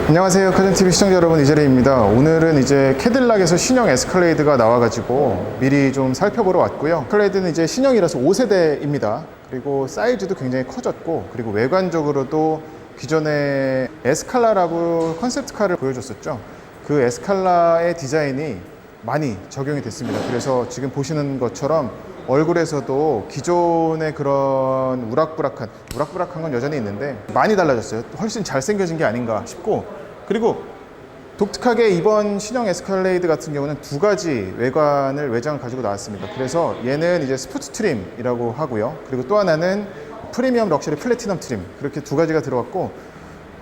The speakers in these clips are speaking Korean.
안녕하세요. 카전TV 시청자 여러분, 이재래입니다. 오늘은 이제 캐딜락에서 신형 에스컬레이드가 나와가지고 미리 좀 살펴보러 왔고요. 에스컬레이드는 이제 신형이라서 5세대입니다. 그리고 사이즈도 굉장히 커졌고, 그리고 외관적으로도 기존에 에스칼라라고 컨셉트카를 보여줬었죠. 그 에스칼라의 디자인이 많이 적용이 됐습니다. 그래서 지금 보시는 것처럼 얼굴에서도 기존의 그런 우락부락한 건 여전히 있는데 많이 달라졌어요. 훨씬 잘생겨진 게 아닌가 싶고, 그리고 독특하게 이번 신형 에스컬레이드 같은 경우는 두 가지 외장을 가지고 나왔습니다. 그래서 얘는 이제 스포츠 트림이라고 하고요. 그리고 또 하나는 프리미엄 럭셔리 플래티넘 트림, 그렇게 두 가지가 들어갔고,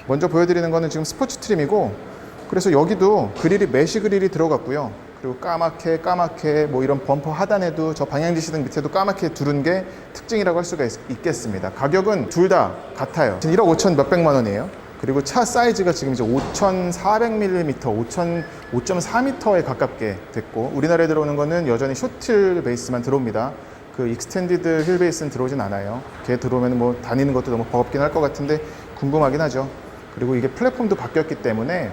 먼저 보여드리는 거는 지금 스포츠 트림이고, 그래서 여기도 그릴이 메쉬 그릴이 들어갔고요. 그리고 까맣게 뭐 이런 범퍼 하단에도 저 방향지시등 밑에도 까맣게 두른 게 특징이라고 할 수가 있겠습니다. 가격은 둘 다 같아요. 1억 5천 몇백만 원이에요. 그리고 차 사이즈가 지금 이제 5,400mm, 5.4m에 가깝게 됐고, 우리나라에 들어오는 거는 여전히 숏힐 베이스만 들어옵니다. 그 익스텐디드 힐 베이스는 들어오진 않아요. 걔 들어오면 뭐 다니는 것도 너무 버겁긴 할 것 같은데 궁금하긴 하죠. 그리고 이게 플랫폼도 바뀌었기 때문에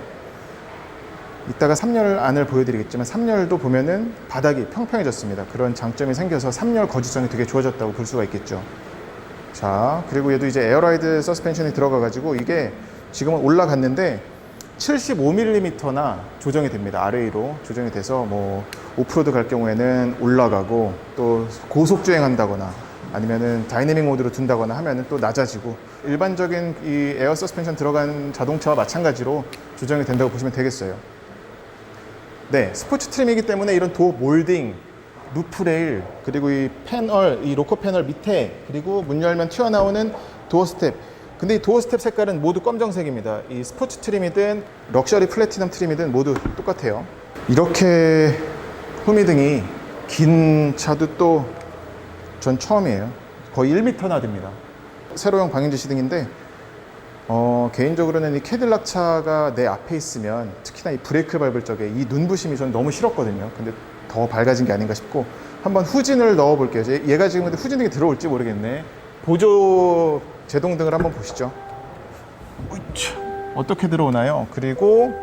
이따가 3열 안을 보여드리겠지만 3열도 보면은 바닥이 평평해졌습니다. 그런 장점이 생겨서 3열 거주성이 되게 좋아졌다고 볼 수가 있겠죠. 자, 그리고 얘도 이제 에어라이드 서스펜션이 들어가가지고 이게 지금은 올라갔는데 75mm나 조정이 됩니다. RA로 조정이 돼서 뭐 오프로드 갈 경우에는 올라가고, 또 고속 주행한다거나 아니면은 다이내믹 모드로 둔다거나 하면은 또 낮아지고, 일반적인 이 에어 서스펜션 들어간 자동차와 마찬가지로 조정이 된다고 보시면 되겠어요. 네, 스포츠 트림이기 때문에 이런 도어 몰딩, 루프 레일, 그리고 이 패널, 이 로커 패널 밑에, 그리고 문 열면 튀어나오는 도어 스텝. 근데 이 도어 스텝 색깔은 모두 검정색입니다. 이 스포츠 트림이든 럭셔리 플래티넘 트림이든 모두 똑같아요. 이렇게 후미등이 긴 차도 또 전 처음이에요. 거의 1m나 됩니다. 세로형 방향지시등인데 개인적으로는 이 캐딜락 차가 내 앞에 있으면, 특히나 이 브레이크 밟을 적에 이 눈부심이 전 너무 싫었거든요. 근데 더 밝아진 게 아닌가 싶고, 한번 후진을 넣어 볼게요. 얘가 지금 근데 후진등이 들어올지 모르겠네. 보조 제동등을 한번 보시죠. 어떻게 들어오나요? 그리고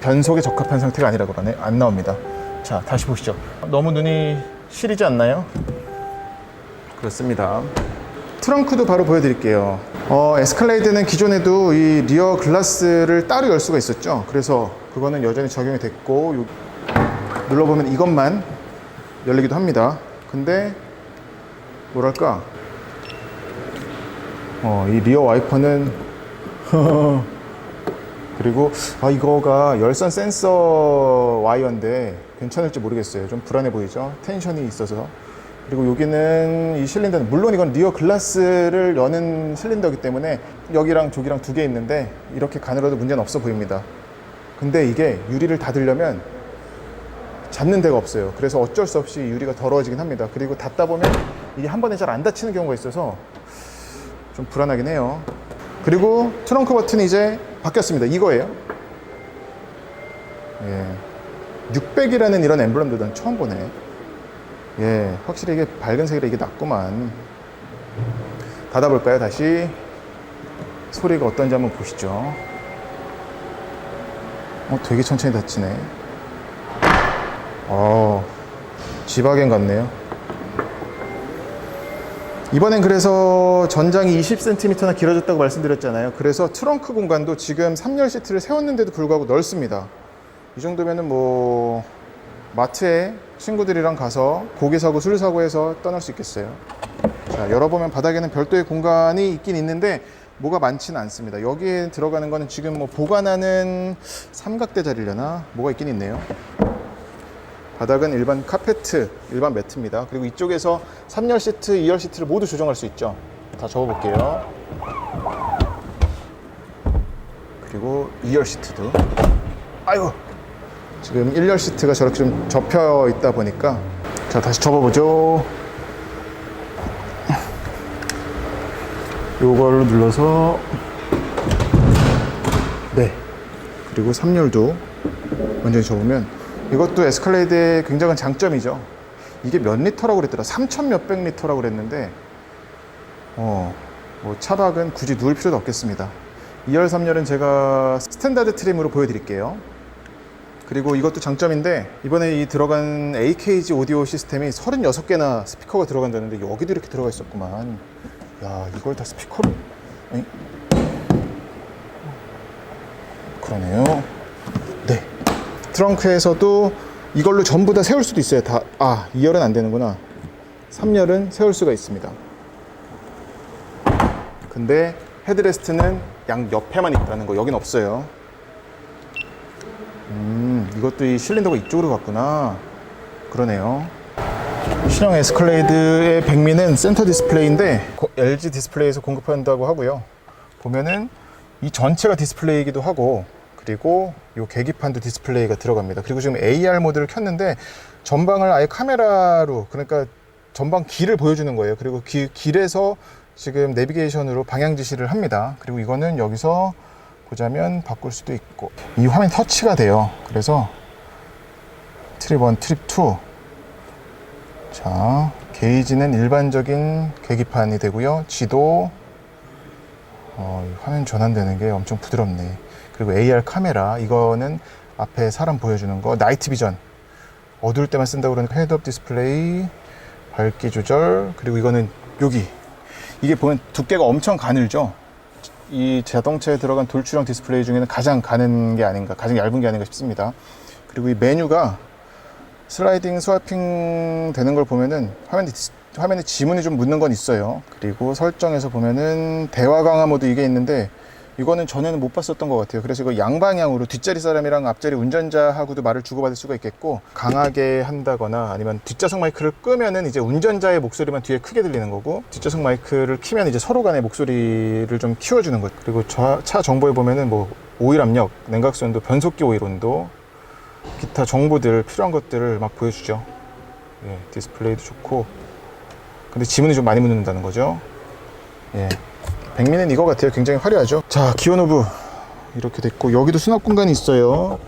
변속에 적합한 상태가 아니라고 하네. 안 나옵니다. 자, 다시 보시죠. 너무 눈이 시리지 않나요? 그렇습니다. 트렁크도 바로 보여드릴게요. 에스컬레이드는 기존에도 이 리어 글라스를 따로 열 수가 있었죠. 그래서 그거는 여전히 적용이 됐고, 눌러보면 이것만 열리기도 합니다. 근데 뭐랄까, 이 리어 와이퍼는 그리고 이거가 열선 센서 와이어인데 괜찮을지 모르겠어요. 좀 불안해 보이죠? 텐션이 있어서. 그리고 여기는 이 실린더는, 물론 이건 리어 글라스를 여는 실린더이기 때문에 여기랑 저기랑 두 개 있는데 이렇게 가늘어도 문제는 없어 보입니다. 근데 이게 유리를 닫으려면 잡는 데가 없어요. 그래서 어쩔 수 없이 유리가 더러워지긴 합니다. 그리고 닫다 보면 이게 한 번에 잘 안 닫히는 경우가 있어서 좀 불안하긴 해요. 그리고 트렁크 버튼이 이제 바뀌었습니다. 이거예요. 예. 600이라는 이런 엠블럼도 난 처음 보네. 예, 확실히 이게 밝은 색이라 이게 낫구만. 닫아볼까요? 다시 소리가 어떤지 한번 보시죠. 되게 천천히 닫히네. 지바겐 같네요. 이번엔 그래서 전장이 20cm나 길어졌다고 말씀드렸잖아요. 그래서 트렁크 공간도 지금 3열 시트를 세웠는데도 불구하고 넓습니다. 이 정도면은 뭐 마트에 친구들이랑 가서 고기 사고 술 사고 해서 떠날 수 있겠어요. 자, 열어보면 바닥에는 별도의 공간이 있긴 있는데 뭐가 많지는 않습니다. 여기에 들어가는 거는 지금 뭐 보관하는 삼각대 자리려나 뭐가 있긴 있네요. 바닥은 일반 카페트, 일반 매트입니다. 그리고 이쪽에서 3열 시트, 2열 시트를 모두 조정할 수 있죠. 다 접어볼게요. 그리고 2열 시트도, 아이고, 지금 1열 시트가 저렇게 좀 접혀 있다 보니까, 자, 다시 접어보죠. 요걸로 눌러서, 네. 그리고 3열도 완전히 접으면, 이것도 에스컬레이드의 굉장한 장점이죠. 이게 몇 리터라고 그랬더라? 3,000 몇백 리터라고 그랬는데 뭐 차박은 굳이 누울 필요도 없겠습니다. 2열, 3열은 제가 스탠다드 트림으로 보여드릴게요. 그리고 이것도 장점인데, 이번에 이 들어간 AKG 오디오 시스템이 36개나 스피커가 들어간다는데 여기도 이렇게 들어가 있었구만. 야, 이걸 다 스피커로? 에이? 그러네요. 네. 트렁크에서도 이걸로 전부 다 세울 수도 있어요. 다. 2열은 안 되는구나. 3열은 세울 수가 있습니다. 근데 헤드레스트는 양 옆에만 있다는 거, 여긴 없어요. 이것도 이 실린더가 이쪽으로 갔구나. 그러네요. 신형 에스컬레이드의 백미는 센터 디스플레이인데 LG 디스플레이에서 공급한다고 하고요. 보면은 이 전체가 디스플레이이기도 하고, 그리고 이 계기판도 디스플레이가 들어갑니다. 그리고 지금 AR 모드를 켰는데 전방을 아예 카메라로, 그러니까 전방 길을 보여주는 거예요. 그리고 길에서 지금 내비게이션으로 방향 지시를 합니다. 그리고 이거는 여기서 보자면 바꿀 수도 있고, 이 화면이 터치가 돼요. 그래서 트립 1, 트립 2. 자, 게이지는 일반적인 계기판이 되고요. 지도, 화면 전환되는 게 엄청 부드럽네. 그리고 AR 카메라, 이거는 앞에 사람 보여주는 거, 나이트 비전, 어두울 때만 쓴다고 그러니까 헤드업 디스플레이, 밝기 조절, 그리고 이거는 여기, 이게 보면 두께가 엄청 가늘죠. 이 자동차에 들어간 돌출형 디스플레이 중에는 가장 가는 게 아닌가, 가장 얇은 게 아닌가 싶습니다. 그리고 이 메뉴가 슬라이딩 스와이핑 되는 걸 보면은 화면에 지문이 좀 묻는 건 있어요. 그리고 설정에서 보면은 대화 강화 모드 이게 있는데, 이거는 전에는 못 봤었던 것 같아요. 그래서 이거 양방향으로 뒷자리 사람이랑 앞자리 운전자하고도 말을 주고받을 수가 있겠고, 강하게 한다거나 아니면 뒷좌석 마이크를 끄면은 이제 운전자의 목소리만 뒤에 크게 들리는 거고, 뒷좌석 마이크를 키면 이제 서로 간의 목소리를 좀 키워주는 거죠. 그리고 차 정보에 보면은 뭐 오일 압력, 냉각수 온도, 변속기 오일 온도, 기타 정보들, 필요한 것들을 막 보여주죠. 예, 디스플레이도 좋고, 근데 지문이 좀 많이 묻는다는 거죠. 예. 백미는 이거 같아요. 굉장히 화려하죠. 자, 기어 노브 이렇게 됐고, 여기도 수납 공간이 있어요.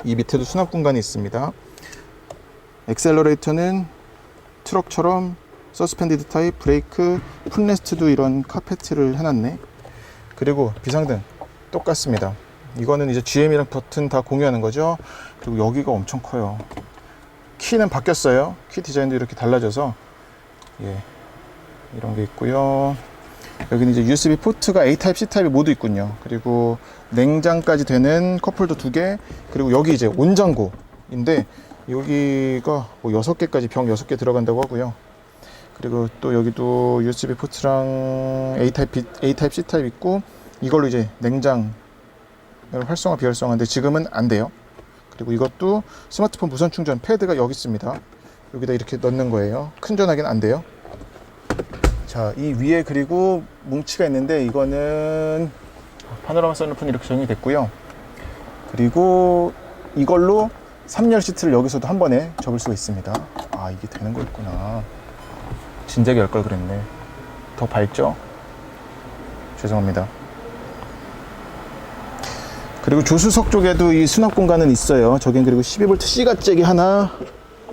이 밑에도 수납 공간이 있습니다. 엑셀러레이터는 트럭처럼 서스펜디드 타입, 브레이크, 풋레스트도 이런 카페트를 해놨네. 그리고 비상등 똑같습니다. 이거는 이제 GM이랑 버튼 다 공유하는 거죠. 그리고 여기가 엄청 커요. 키는 바뀌었어요. 키 디자인도 이렇게 달라져서, 예, 이런 게 있고요. 여기는 이제 USB 포트가 A타입, C타입이 모두 있군요. 그리고 냉장까지 되는 컵홀더 2개, 그리고 여기 이제 온장고인데 여기가 뭐 6개까지 병 6개 들어간다고 하고요. 그리고 또 여기도 USB 포트랑 A타입, C타입 있고, 이걸로 이제 냉장 활성화, 비활성화인데 지금은 안 돼요. 그리고 이것도 스마트폰 무선 충전 패드가 여기 있습니다. 여기다 이렇게 넣는 거예요. 큰 전화기는 안 돼요. 자, 이 위에 그리고 뭉치가 있는데 이거는 파노라마 선루프는 이렇게 적용이 됐고요. 그리고 이걸로 3열 시트를 여기서도 한 번에 접을 수가 있습니다. 이게 되는 거였구나. 진작에 열 걸 그랬네. 더 밝죠? 죄송합니다. 그리고 조수석 쪽에도 이 수납 공간은 있어요. 저긴 그리고 12V C가 잭이 하나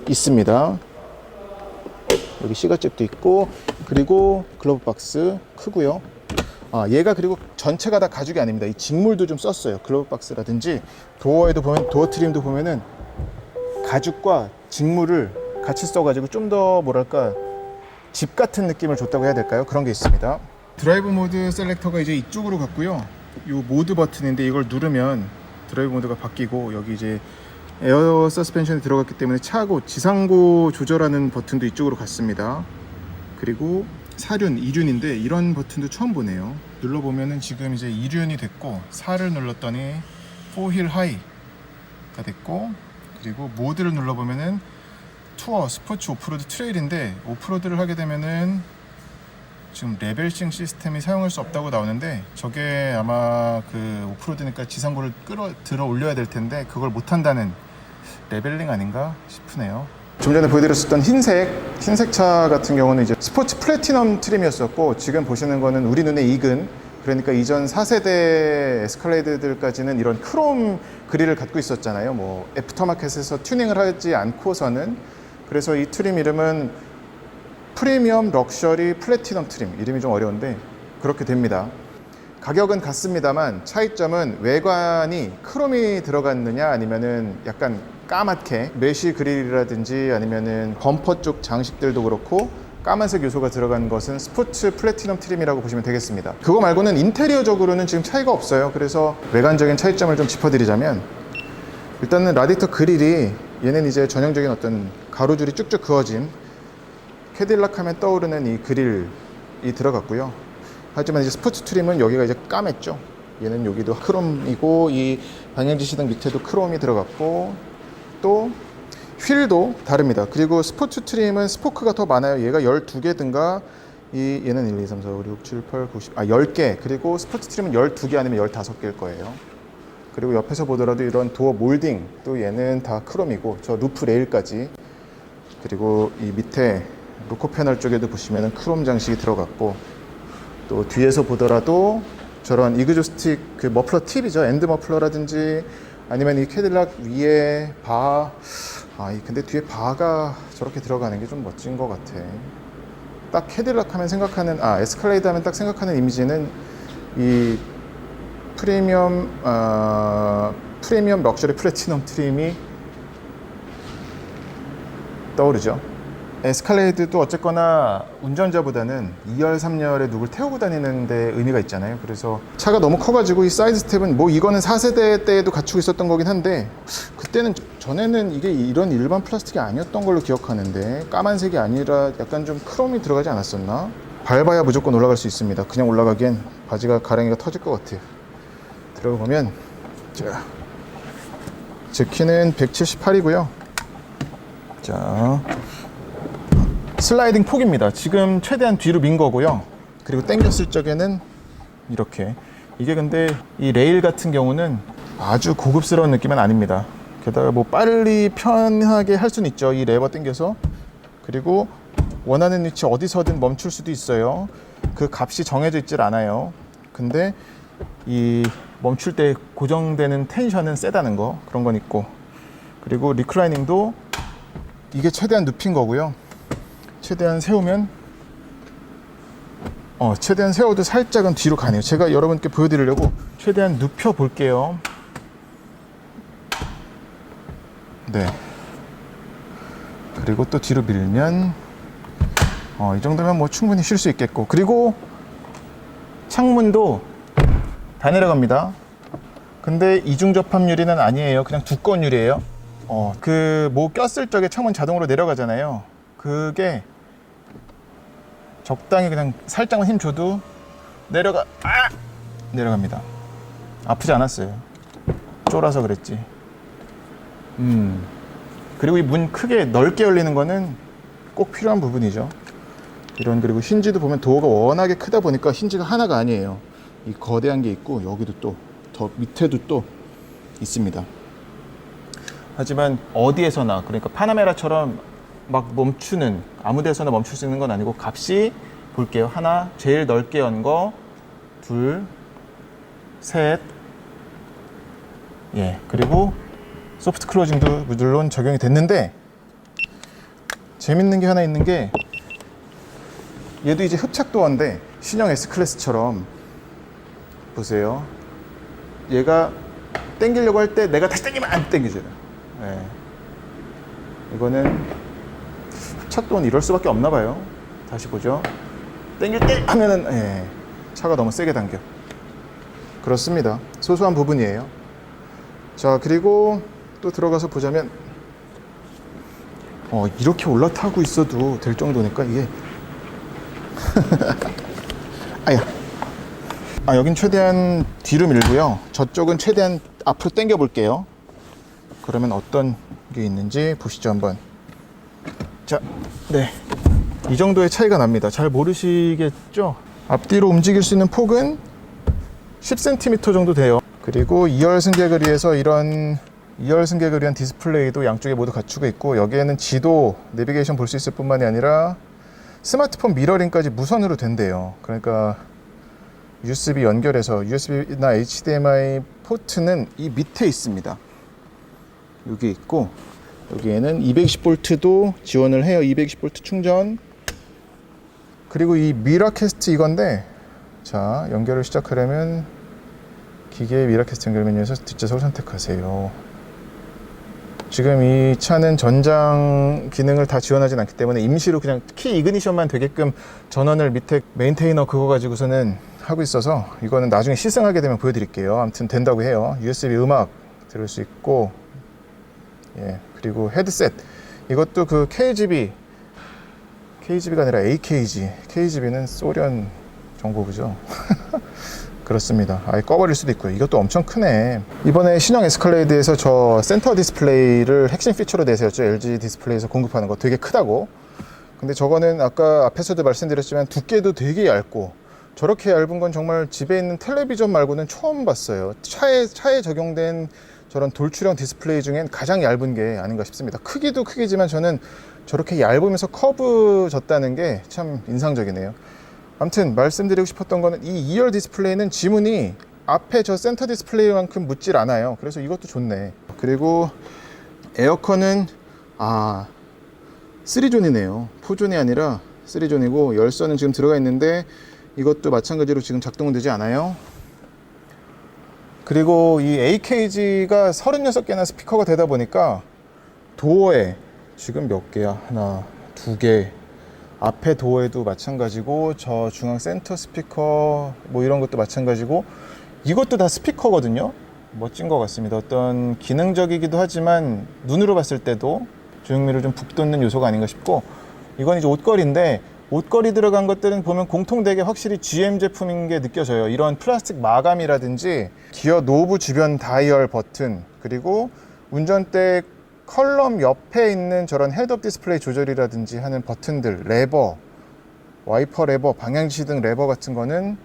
있습니다. 여기 C가 잭도 있고, 그리고 글러브 박스 크고요. 얘가 그리고 전체가 다 가죽이 아닙니다. 이 직물도 좀 썼어요. 글러브 박스라든지 도어에도 보면, 도어 트림도 보면은 가죽과 직물을 같이 써가지고 좀 더 뭐랄까 집 같은 느낌을 줬다고 해야 될까요? 그런 게 있습니다. 드라이브 모드 셀렉터가 이제 이쪽으로 갔고요. 이 모드 버튼인데 이걸 누르면 드라이브 모드가 바뀌고, 여기 이제 에어 서스펜션이 들어갔기 때문에 차고 지상고 조절하는 버튼도 이쪽으로 갔습니다. 그리고 사륜, 2륜인데 이런 버튼도 처음 보네요. 눌러보면은 지금 이제 2륜이 됐고, 4를 눌렀더니 4힐 하이가 됐고, 그리고 모드를 눌러보면은 투어, 스포츠, 오프로드, 트레일인데, 오프로드를 하게 되면은 지금 레벨싱 시스템이 사용할 수 없다고 나오는데, 저게 아마 그 오프로드니까 지상고를 들어 올려야 될 텐데 그걸 못 한다는 레벨링 아닌가 싶으네요. 좀 전에 보여드렸었던 흰색 차 같은 경우는 이제 스포츠 플래티넘 트림이었었고, 지금 보시는 거는 우리 눈에 익은, 그러니까 이전 4세대 에스컬레이드들까지는 이런 크롬 그릴을 갖고 있었잖아요. 뭐 애프터마켓에서 튜닝을 하지 않고서는. 그래서 이 트림 이름은 프리미엄 럭셔리 플래티넘 트림, 이름이 좀 어려운데 그렇게 됩니다. 가격은 같습니다만 차이점은 외관이 크롬이 들어갔느냐 아니면은 약간 까맣게 메쉬 그릴이라든지 아니면은 범퍼 쪽 장식들도 그렇고 까만색 요소가 들어간 것은 스포츠 플래티넘 트림이라고 보시면 되겠습니다. 그거 말고는 인테리어적으로는 지금 차이가 없어요. 그래서 외관적인 차이점을 좀 짚어드리자면, 일단은 라디터 그릴이, 얘는 이제 전형적인 어떤 가로줄이 쭉쭉 그어진 캐딜락 하면 떠오르는 이 그릴이 들어갔고요. 하지만 이제 스포츠 트림은 여기가 이제 까맸죠. 얘는 여기도 크롬이고 이 방향지 시등 밑에도 크롬이 들어갔고, 또 휠도 다릅니다. 그리고 스포츠 트림은 스포크가 더 많아요. 얘가 12개든가 얘는 1, 2, 3, 4, 5, 6, 7, 8, 9, 10, 10개. 그리고 스포츠 트림은 12개 아니면 15개일 거예요. 그리고 옆에서 보더라도 이런 도어 몰딩, 또 얘는 다 크롬이고, 저 루프 레일까지, 그리고 이 밑에 로커 패널 쪽에도 보시면은 크롬 장식이 들어갔고, 또 뒤에서 보더라도 저런 이그조스틱 그 머플러 팁이죠. 엔드 머플러라든지 아니면 이 캐딜락 위에 바, 근데 뒤에 바가 저렇게 들어가는 게 좀 멋진 것 같아. 딱 캐딜락 하면 생각하는, 에스컬레이드 하면 딱 생각하는 이미지는 이 프리미엄 럭셔리 플래티넘 트림이 떠오르죠. 에스컬레이드도 어쨌거나 운전자보다는 2열, 3열에 누굴 태우고 다니는 데 의미가 있잖아요. 그래서 차가 너무 커가지고 이 사이드 스텝은 뭐 이거는 4세대 때에도 갖추고 있었던 거긴 한데, 그때는 전에는 이게 이런 일반 플라스틱이 아니었던 걸로 기억하는데, 까만색이 아니라 약간 좀 크롬이 들어가지 않았었나? 밟아야 무조건 올라갈 수 있습니다. 그냥 올라가기엔 바지가 가랑이가 터질 것 같아요. 들어가 보면, 자, 제 키는 178이고요. 자, 슬라이딩 폭입니다. 지금 최대한 뒤로 민 거고요. 그리고 당겼을 적에는 이렇게. 이게 근데 이 레일 같은 경우는 아주 고급스러운 느낌은 아닙니다. 게다가 뭐 빨리 편하게 할 수는 있죠. 이 레버 당겨서. 그리고 원하는 위치 어디서든 멈출 수도 있어요. 그 값이 정해져 있질 않아요. 근데 이 멈출 때 고정되는 텐션은 세다는 거, 그런 건 있고. 그리고 리클라이닝도 이게 최대한 눕힌 거고요. 최대한 세우면 최대한 세워도 살짝은 뒤로 가네요. 제가 여러분께 보여드리려고 최대한 눕혀 볼게요. 네. 그리고 또 뒤로 밀면 이 정도면 뭐 충분히 쉴 수 있겠고. 그리고 창문도 다 내려갑니다. 근데 이중 접합 유리는 아니에요. 그냥 두꺼운 유리예요. 그 뭐 꼈을 적에 창문 자동으로 내려가잖아요. 그게 적당히 그냥 살짝만 힘 줘도 내려갑니다. 아프지 않았어요. 쫄아서 그랬지. 그리고 이 문 크게 넓게 열리는 거는 꼭 필요한 부분이죠. 그리고 힌지도 보면 도어가 워낙에 크다 보니까 힌지가 하나가 아니에요. 이 거대한 게 있고, 여기도 또 더 밑에도 또 있습니다. 하지만 어디에서나, 그러니까 파나메라처럼 막 멈추는, 아무 데서나 멈출 수 있는 건 아니고, 값이 볼게요. 하나, 제일 넓게 연 거, 둘, 셋, 그리고 소프트 클로징도 물론 적용이 됐는데, 재밌는 게 하나 있는 게, 얘도 이제 흡착 도어인데 신형 S클래스처럼 보세요. 얘가 당기려고 할 때 내가 다시 당기면 안 당겨져요. 이거는 흡착 도어는 이럴 수밖에 없나 봐요. 다시 보죠. 당길 때 하면은 차가 너무 세게 당겨. 그렇습니다. 소소한 부분이에요. 자, 그리고 또 들어가서 보자면 이렇게 올라타고 있어도 될 정도니까 이게 여긴 최대한 뒤로 밀고요. 저쪽은 최대한 앞으로 당겨 볼게요. 그러면 어떤 게 있는지 보시죠, 한번. 자, 네. 이 정도의 차이가 납니다. 잘 모르시겠죠? 앞뒤로 움직일 수 있는 폭은 10cm 정도 돼요. 그리고 2열 승객을 위해서 이런 2열 승객을 위한 디스플레이도 양쪽에 모두 갖추고 있고, 여기에는 지도, 내비게이션 볼 수 있을 뿐만이 아니라 스마트폰 미러링까지 무선으로 된대요. 그러니까 USB 연결해서, USB나 HDMI 포트는 이 밑에 있습니다. 여기 있고, 여기에는 220V도 지원을 해요. 220V 충전. 그리고 이 미러캐스트 이건데, 자, 연결을 시작하려면 기계의 미러캐스트 연결 메뉴에서 뒷좌석을 선택하세요. 지금 이 차는 전장 기능을 다 지원하진 않기 때문에 임시로 그냥 키 이그니션만 되게끔 전원을 밑에 메인테이너 그거 가지고서는 하고 있어서, 이거는 나중에 시승하게 되면 보여드릴게요. 아무튼 된다고 해요. USB 음악 들을 수 있고, 예, 그리고 헤드셋, 이것도 그 KGB가 아니라 AKG, KGB는 소련 정보부죠. 그렇습니다. 아예 꺼버릴 수도 있고요. 이것도 엄청 크네. 이번에 신형 에스컬레이드에서 저 센터 디스플레이를 핵심 피처로 내세웠죠. LG 디스플레이에서 공급하는 거 되게 크다고. 근데 저거는 아까 앞에서도 말씀드렸지만 두께도 되게 얇고, 저렇게 얇은 건 정말 집에 있는 텔레비전 말고는 처음 봤어요. 차에 적용된 저런 돌출형 디스플레이 중엔 가장 얇은 게 아닌가 싶습니다. 크기도 크기지만 저는 저렇게 얇으면서 커브 졌다는 게 참 인상적이네요. 아무튼 말씀드리고 싶었던 거는, 이 2열 디스플레이는 지문이 앞에 저 센터 디스플레이만큼 묻질 않아요. 그래서 이것도 좋네. 그리고 에어컨은 3존이네요 4존이 아니라 3존이고, 열선은 지금 들어가 있는데 이것도 마찬가지로 지금 작동은 되지 않아요. 그리고 이 AKG가 36개나 스피커가 되다 보니까 도어에 지금 몇 개야? 하나, 두 개. 앞에 도어에도 마찬가지고, 저 중앙 센터 스피커 뭐 이런 것도 마찬가지고, 이것도 다 스피커거든요. 멋진 것 같습니다. 어떤 기능적이기도 하지만 눈으로 봤을 때도 조형미를 좀 북돋는 요소가 아닌가 싶고, 이건 이제 옷걸이인데, 옷걸이 들어간 것들은 보면 공통되게 확실히 GM 제품인 게 느껴져요. 이런 플라스틱 마감이라든지 기어 노브 주변 다이얼 버튼, 그리고 운전대 컬럼 옆에 있는 저런 헤드업 디스플레이 조절이라든지 하는 버튼들, 레버, 와이퍼 레버, 방향지 등 레버 같은 거는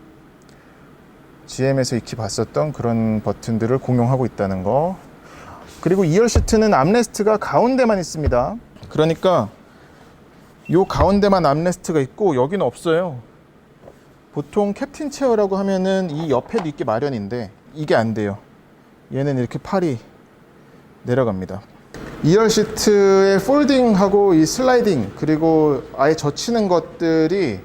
GM에서 익히 봤었던 그런 버튼들을 공용하고 있다는 거. 그리고 2열 시트는 암레스트가 가운데만 있습니다. 그러니까 요 가운데만 암레스트가 있고 여기는 없어요. 보통 캡틴 체어라고 하면은 이 옆에도 있기 마련인데 이게 안 돼요. 얘는 이렇게 팔이 내려갑니다. 2열 시트의 폴딩하고 이 슬라이딩, 그리고 아예 젖히는 것들이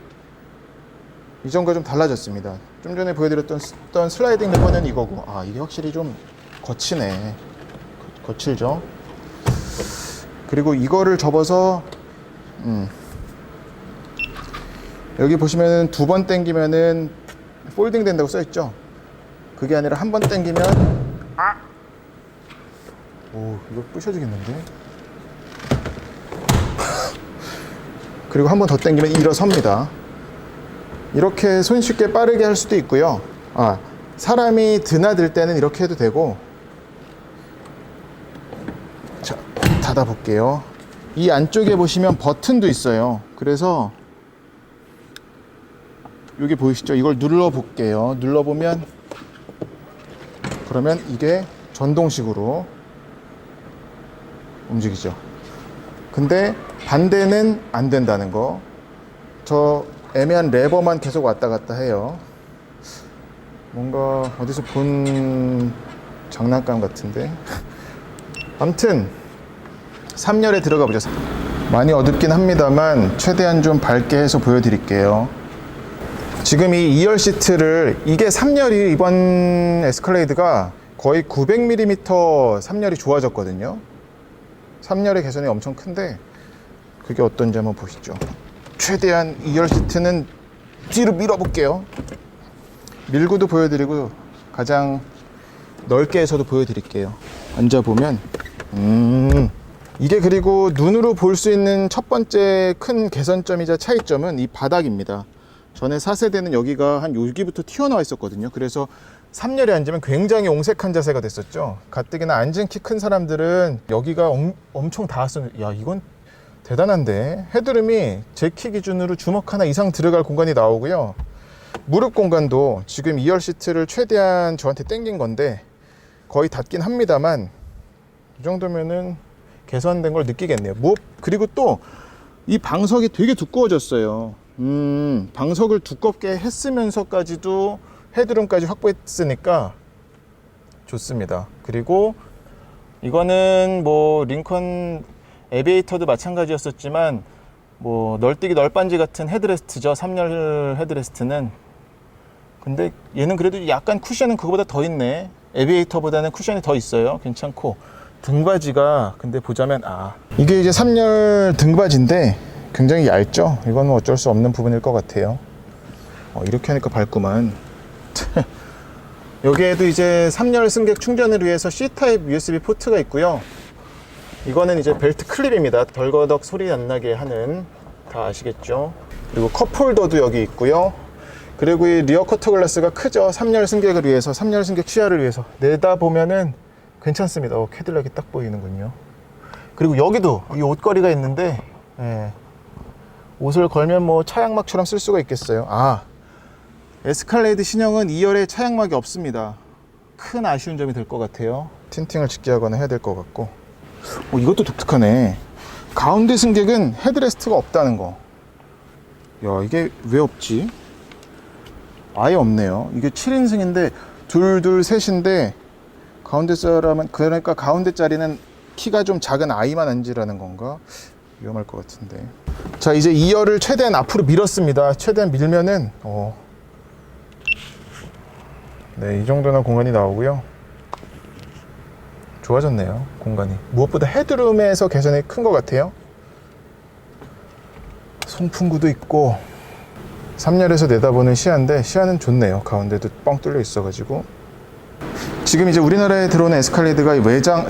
이전과 좀 달라졌습니다. 좀 전에 보여드렸던 슬라이딩 레버는 이거고, 이게 확실히 좀 거치네. 거칠죠. 그리고 이거를 접어서 여기 보시면은 두 번 당기면은 폴딩 된다고 써있죠. 그게 아니라 한 번 당기면 오, 이거 부셔지겠는데. 그리고 한 번 더 당기면 일어섭니다. 이렇게 손쉽게 빠르게 할 수도 있고요. 사람이 드나들 때는 이렇게 해도 되고. 자, 닫아 볼게요. 이 안쪽에 보시면 버튼도 있어요. 그래서 여기 보이시죠? 이걸 눌러 볼게요. 눌러 보면, 그러면 이게 전동식으로 움직이죠. 근데 반대는 안 된다는 거. 저 애매한 레버만 계속 왔다 갔다 해요. 뭔가 어디서 본 장난감 같은데. 아무튼 3열에 들어가 보죠. 많이 어둡긴 합니다만 최대한 좀 밝게 해서 보여드릴게요. 지금 이 2열 시트를, 이게 3열이 이번 에스컬레이드가 거의 900mm 3열이 좋아졌거든요. 3열의 개선이 엄청 큰데 그게 어떤지 한번 보시죠. 최대한 2열 시트는 뒤로 밀어볼게요. 밀고도 보여드리고 가장 넓게 해서도 보여드릴게요. 앉아보면 이게, 그리고 눈으로 볼 수 있는 첫 번째 큰 개선점이자 차이점은 이 바닥입니다. 전에 4세대는 여기가 한 여기부터 튀어나와 있었거든요. 그래서 3열에 앉으면 굉장히 옹색한 자세가 됐었죠. 가뜩이나 앉은 키 큰 사람들은 여기가 엄청 닿았었는데, 야, 이건 대단한데. 헤드룸이 제 키 기준으로 주먹 하나 이상 들어갈 공간이 나오고요. 무릎 공간도 지금 2열 시트를 최대한 저한테 당긴 건데 거의 닿긴 합니다만, 이 정도면은 개선된 걸 느끼겠네요. 그리고 또 이 방석이 되게 두꺼워졌어요. 방석을 두껍게 했으면서까지도 헤드룸까지 확보했으니까 좋습니다. 그리고 이거는 뭐 링컨 에비에이터도 마찬가지였었지만 뭐 널뛰기 널빤지 같은 헤드레스트죠. 3열 헤드레스트는. 근데 얘는 그래도 약간 쿠션은 그거보다 더 있네. 에비에이터보다는 쿠션이 더 있어요. 괜찮고, 등받이가 근데 보자면 이게 이제 3열 등받이인데 굉장히 얇죠. 이건 뭐 어쩔 수 없는 부분일 것 같아요. 이렇게 하니까 밝구만. 여기에도 이제 3열 승객 충전을 위해서 C타입 USB 포트가 있고요. 이거는 이제 벨트 클립입니다. 덜거덕 소리 안 나게 하는, 다 아시겠죠? 그리고 컵홀더도 여기 있고요. 그리고 이 리어 커터 글라스가 크죠. 3열 승객을 위해서, 3열 승객 시야를 위해서 내다보면은 괜찮습니다. 캐딜락이 딱 보이는군요. 그리고 여기도 이 옷걸이가 있는데, 예, 옷을 걸면 뭐 차양막처럼 쓸 수가 있겠어요. 에스칼레이드 신형은 2열에 차양막이 없습니다. 큰 아쉬운 점이 될 것 같아요. 틴팅을 짙게 하거나 해야 될 것 같고. 이것도 독특하네. 가운데 승객은 헤드레스트가 없다는 거. 야, 이게 왜 없지? 아예 없네요. 이게 7인승인데 둘 셋인데 가운데 사람은, 그러니까 가운데 자리는 키가 좀 작은 아이만 앉으라는 건가? 위험할 것 같은데. 자, 이제 2열을 최대한 앞으로 밀었습니다. 최대한 밀면은 네, 이 정도는 공간이 나오고요. 좋아졌네요, 공간이. 무엇보다 헤드룸에서 개선이 큰 것 같아요. 송풍구도 있고, 3열에서 내다보는 시야인데 시야는 좋네요. 가운데도 뻥 뚫려 있어가지고. 지금 이제 우리나라에 들어오는 에스칼레이드가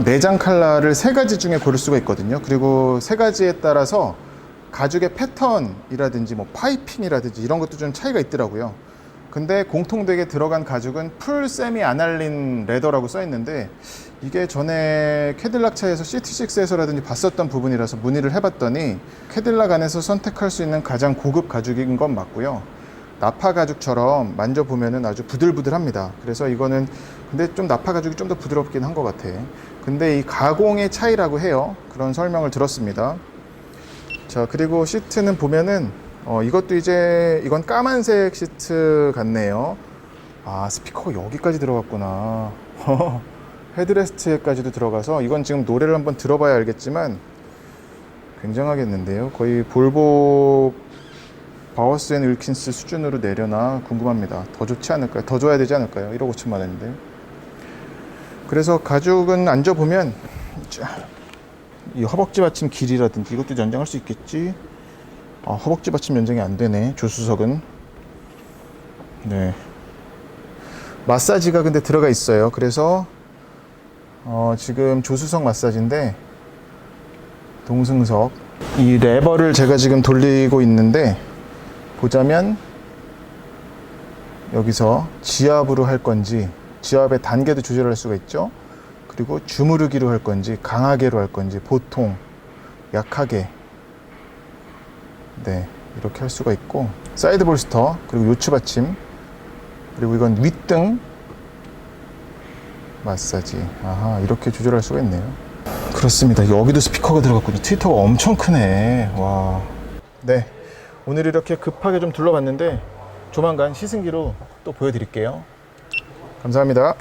내장 컬러를 3가지 중에 고를 수가 있거든요. 그리고 3가지에 따라서 가죽의 패턴이라든지 뭐 파이핑이라든지 이런 것도 좀 차이가 있더라고요. 근데 공통되게 들어간 가죽은 풀 세미 아날린 레더라고 써 있는데, 이게 전에 캐딜락 차에서 CT6에서라든지 봤었던 부분이라서 문의를 해봤더니 캐딜락 안에서 선택할 수 있는 가장 고급 가죽인 건 맞고요. 나파 가죽처럼 만져보면은 아주 부들부들합니다. 그래서 이거는, 근데 좀 나파 가죽이 좀 더 부드럽긴 한 것 같아. 근데 이 가공의 차이라고 해요. 그런 설명을 들었습니다. 자, 그리고 시트는 보면은 이것도 이제, 이건 까만색 시트 같네요. 스피커가 여기까지 들어갔구나. 헤드레스트에까지도 들어가서, 이건 지금 노래를 한번 들어봐야 알겠지만 굉장하겠는데요. 거의 볼보 바워스 앤 윌킨스 수준으로 내려나 궁금합니다. 더 좋지 않을까요? 더 줘야 되지 않을까요? 1억 5천만 원인데. 그래서 가죽은 앉아보면 이 허벅지 받침 길이라든지 이것도 연장할 수 있겠지. 허벅지 받침 연장이 안 되네, 조수석은. 네. 마사지가 근데 들어가 있어요. 그래서 지금 조수석 마사지인데, 동승석. 이 레버를 제가 지금 돌리고 있는데, 보자면 여기서 지압으로 할 건지, 지압의 단계도 조절할 수가 있죠. 그리고 주무르기로 할 건지, 강하게로 할 건지, 보통, 약하게, 네, 이렇게 할 수가 있고, 사이드 볼스터, 그리고 요추 받침, 그리고 이건 윗등 마사지. 이렇게 조절할 수가 있네요. 그렇습니다. 여기도 스피커가 들어갔군요. 트위터가 엄청 크네. 와. 네, 오늘 이렇게 급하게 좀 둘러봤는데 조만간 시승기로 또 보여드릴게요. 감사합니다.